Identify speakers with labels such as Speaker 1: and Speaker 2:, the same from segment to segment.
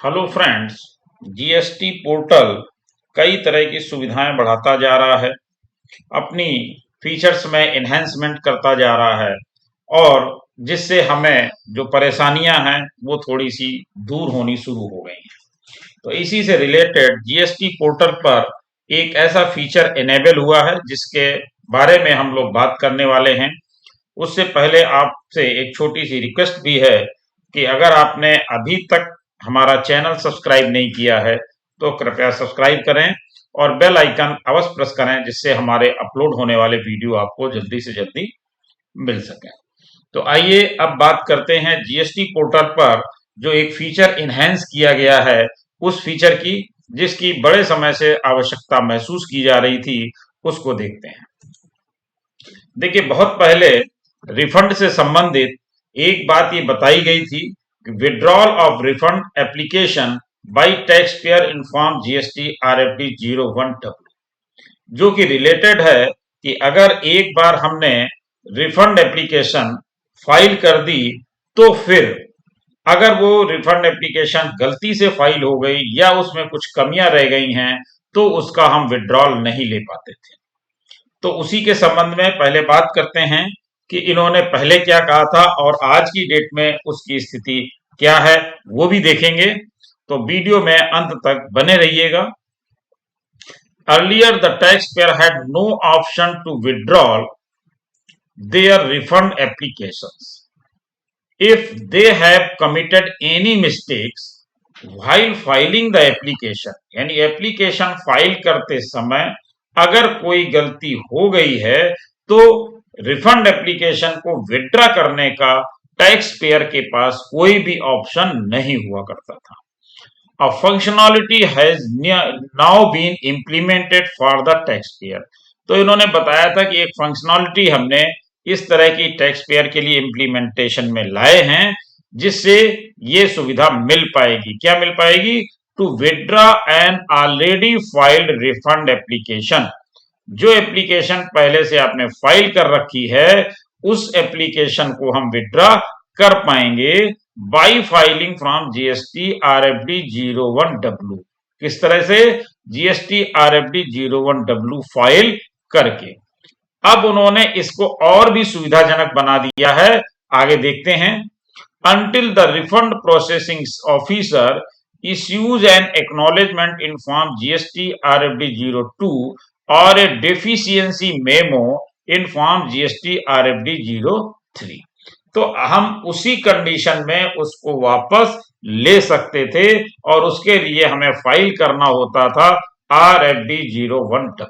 Speaker 1: Hello friends. GST portal कई तरह की सुविधाएं बढ़ाता जा रहा है, अपनी फीचर्स में एनहेंसमेंट करता जा रहा है और जिससे हमें जो परेशानियां हैं वो थोड़ी सी दूर होनी शुरू हो गई हैं। तो इसी से रिलेटेड जीएसटी पोर्टल पर एक ऐसा फीचर इनेबल हुआ है जिसके बारे में हम लोग बात करने वाले हैं। उससे पहले आपसे एक छोटी सी रिक्वेस्ट भी है कि अगर आपने अभी तक हमारा चैनल सब्सक्राइब नहीं किया है तो कृपया सब्सक्राइब करें और बेल आइकन अवश्य प्रेस करें जिससे हमारे अपलोड होने वाले वीडियो आपको जल्दी से जल्दी मिल सके। तो आइए अब बात करते हैं जीएसटी पोर्टल पर जो एक फीचर इनहेंस किया गया है उस फीचर की, जिसकी बड़े समय से आवश्यकता महसूस की जा रही थी, उसको देखते हैं। देखिए, बहुत पहले रिफंड से संबंधित एक बात ये बताई गई थी कि withdrawal of refund application by tax payer in form GST RFD 01W, जो कि रिलेटेड है कि अगर एक बार हमने रिफंड एप्लीकेशन फाइल कर दी तो फिर अगर वो रिफंड एप्लीकेशन गलती से फाइल हो गई या उसमें कुछ कमियां रह गई हैं तो उसका हम विड्रॉल नहीं ले पाते थे। तो उसी के संबंध में पहले बात करते हैं कि इन्होंने पहले क्या कहा था और आज की डेट में उसकी स्थिति क्या है, वो भी देखेंगे। तो वीडियो में अंत तक बने रहिएगा। Earlier, the taxpayer had no option to withdraw their refund applications if they have committed any mistakes while filing the application। यानी एप्लीकेशन फाइल करते समय अगर कोई गलती हो गई है तो रिफंड एप्लीकेशन को विड्रॉ करने का टैक्स पेयर के पास कोई भी ऑप्शन नहीं हुआ करता था। A functionality has now been implemented for the taxpayer। तो इन्होंने बताया था कि एक फंक्शनलिटी हमने इस तरह की टैक्स पेयर के लिए इम्प्लीमेंटेशन में लाए हैं जिससे ये सुविधा मिल पाएगी। क्या मिल पाएगी? To withdraw an already filed refund application. जो एप्लीकेशन पहले से आपने फाइल कर रखी है उस एप्लीकेशन को हम विड्रॉ कर पाएंगे by filing from GST RFD 01W। किस तरह से? जीएसटी RFD 01W फाइल करके। अब उन्होंने इसको और भी सुविधाजनक बना दिया है, आगे देखते हैं। Until the refund processing officer issues an acknowledgement in form GST RFD 02 or a deficiency memo in form GST RFD 03, तो हम उसी कंडीशन में उसको वापस ले सकते थे और उसके लिए हमें फाइल करना होता था RFD 01W।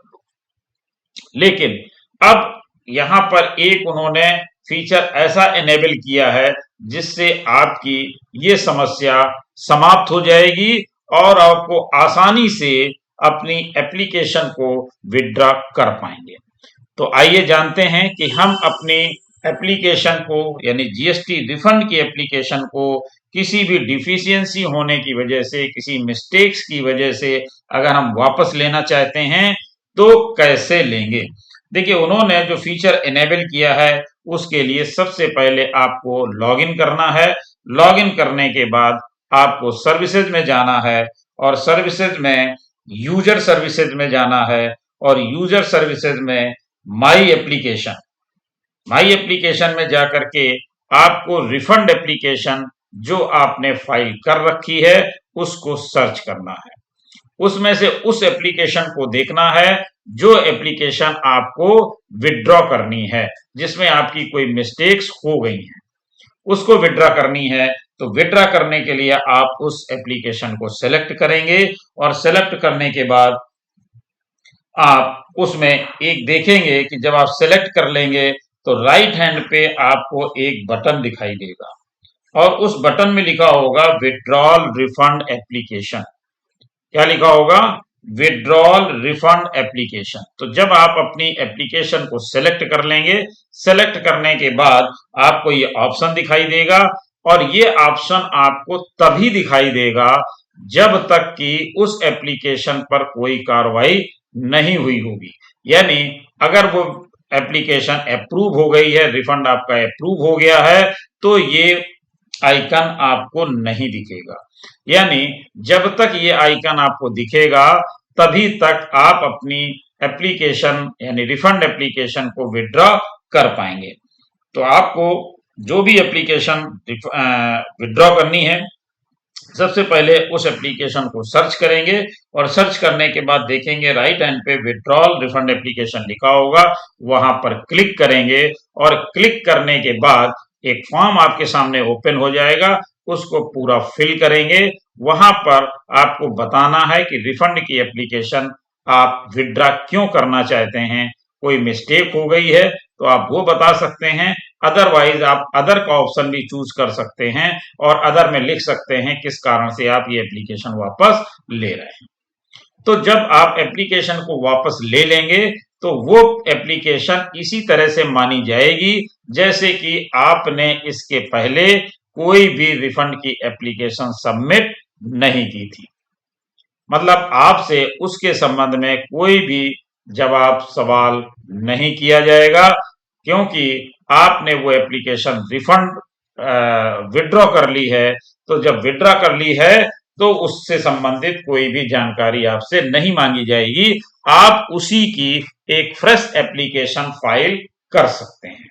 Speaker 1: लेकिन अब यहां पर एक उन्होंने फीचर ऐसा इनेबल किया है जिससे आपकी ये समस्या समाप्त हो जाएगी और आपको आसानी से अपनी एप्लीकेशन को विड्रॉ कर पाएंगे। तो आइए जानते हैं कि हम अपनी एप्लीकेशन को यानी जीएसटी रिफंड की एप्लीकेशन को किसी भी डिफिशियंसी होने की वजह से, किसी मिस्टेक्स की वजह से अगर हम वापस लेना चाहते हैं तो कैसे लेंगे। देखिए, उन्होंने जो फीचर इनेबल किया है उसके लिए सबसे पहले आपको लॉगिन करना है। लॉगिन करने के बाद आपको सर्विसेज में जाना है और सर्विसेज में यूजर सर्विसेज में जाना है और यूजर सर्विसेज में माई एप्लीकेशन में जाकर के आपको रिफंड एप्लीकेशन जो आपने फाइल कर रखी है उसको सर्च करना है। उसमें से उस एप्लीकेशन को देखना है जो एप्लीकेशन आपको विड्रॉ करनी है, जिसमें आपकी कोई मिस्टेक्स हो गई हैं, उसको विड्रॉ करनी है। तो विड्रॉ करने के लिए आप उस एप्लीकेशन को सेलेक्ट करेंगे और सेलेक्ट करने के बाद आप उसमें एक देखेंगे कि जब आप सेलेक्ट कर लेंगे तो राइट हैंड पे आपको एक बटन दिखाई देगा और उस बटन में लिखा होगा विड्रॉल रिफंड एप्लीकेशन। क्या लिखा होगा? Withdrawal refund application. तो जब आप अपनी एप्लीकेशन को सेलेक्ट कर लेंगे, सेलेक्ट करने के बाद आपको ये ऑप्शन दिखाई देगा और ये ऑप्शन आपको तभी दिखाई देगा जब तक कि उस एप्लीकेशन पर कोई कार्रवाई नहीं हुई होगी। यानी अगर वो एप्लीकेशन अप्रूव हो गई है, रिफंड आपका अप्रूव हो गया है, तो ये आइकन आपको नहीं दिखेगा। यानी जब तक ये आइकन आपको दिखेगा तभी तक आप अपनी एप्लीकेशन यानी रिफंड एप्लीकेशन को विड्रॉ कर पाएंगे। तो आपको जो भी एप्लीकेशन विड्रॉ करनी है, सबसे पहले उस एप्लीकेशन को सर्च करेंगे और सर्च करने के बाद देखेंगे राइट हैंड पे विड्रॉल रिफंड एप्लीकेशन लिखा होगा, वहां पर क्लिक करेंगे और क्लिक करने के बाद एक फॉर्म आपके सामने ओपन हो जाएगा, उसको पूरा फिल करेंगे। वहां पर आपको बताना है कि रिफंड की एप्लीकेशन आप विड्रॉ क्यों करना चाहते हैं, कोई मिस्टेक हो गई है तो आप वो बता सकते हैं, अदरवाइज आप अदर का ऑप्शन भी चूज कर सकते हैं और अदर में लिख सकते हैं किस कारण से आप ये एप्लीकेशन वापस ले रहे हैं। तो जब आप एप्लीकेशन को वापस ले लेंगे तो वो एप्लीकेशन इसी तरह से मानी जाएगी जैसे कि आपने इसके पहले कोई भी रिफंड की एप्लीकेशन सबमिट नहीं की थी। मतलब आपसे उसके संबंध में कोई भी जवाब सवाल नहीं किया जाएगा, क्योंकि आपने वो एप्लीकेशन रिफंड विड्रॉ कर ली है। तो जब विड्रॉ कर ली है तो उससे संबंधित कोई भी जानकारी आपसे नहीं मांगी जाएगी, आप उसी की एक फ्रेश एप्लीकेशन फाइल कर सकते हैं।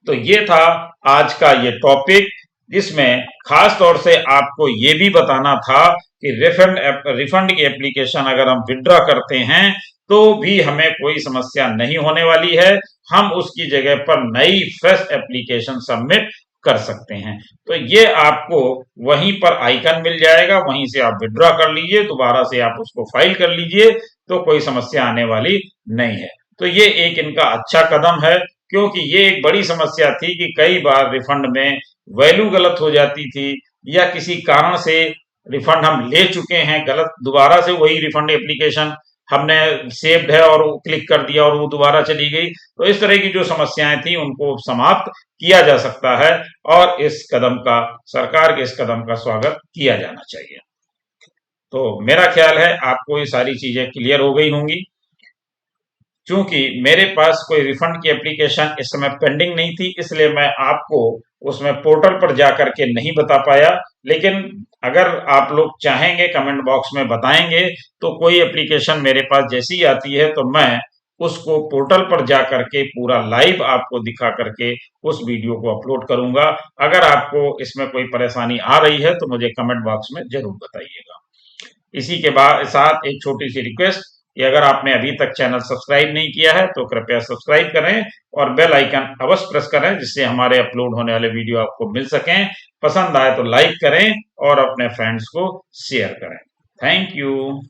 Speaker 1: तो ये था आज का ये टॉपिक, जिसमें खास तौर से आपको ये भी बताना था कि रिफंड की एप्लीकेशन अगर हम विड्रॉ करते हैं तो भी हमें कोई समस्या नहीं होने वाली है, हम उसकी जगह पर नई फ्रेश एप्लीकेशन सबमिट कर सकते हैं। तो ये आपको वहीं पर आइकन मिल जाएगा, वहीं से आप विड्रॉ कर लीजिए, दोबारा से आप उसको फाइल कर लीजिए, तो कोई समस्या आने वाली नहीं है। तो ये एक इनका अच्छा कदम है, क्योंकि ये एक बड़ी समस्या थी कि कई बार रिफंड में वैल्यू गलत हो जाती थी या किसी कारण से रिफंड हम ले चुके हैं, गलत दोबारा से वही रिफंड एप्लीकेशन हमने सेव्ड है और क्लिक कर दिया और वो दोबारा चली गई। तो इस तरह की जो समस्याएं थी उनको समाप्त किया जा सकता है और इस कदम का, सरकार के इस कदम का स्वागत किया जाना चाहिए। तो मेरा ख्याल है आपको ये सारी चीजें क्लियर हो गई होंगी। चूंकि मेरे पास कोई रिफंड की एप्लीकेशन इस समय पेंडिंग नहीं थी, इसलिए मैं आपको उसमें पोर्टल पर जाकर के नहीं बता पाया, लेकिन अगर आप लोग चाहेंगे कमेंट बॉक्स में बताएंगे तो कोई एप्लीकेशन मेरे पास जैसी आती है तो मैं उसको पोर्टल पर जा करके पूरा लाइव आपको दिखा करके उस वीडियो को अपलोड करूंगा। अगर आपको इसमें कोई परेशानी आ रही है तो मुझे कमेंट बॉक्स में जरूर बताइएगा। इसी के बाद साथ एक छोटी सी रिक्वेस्ट कि अगर आपने अभी तक चैनल सब्सक्राइब नहीं किया है तो कृपया सब्सक्राइब करें और बेल आइकन अवश्य प्रेस करें, जिससे हमारे अपलोड होने वाले वीडियो आपको मिल सकें। पसंद आए तो लाइक करें और अपने फ्रेंड्स को शेयर करें। Thank you.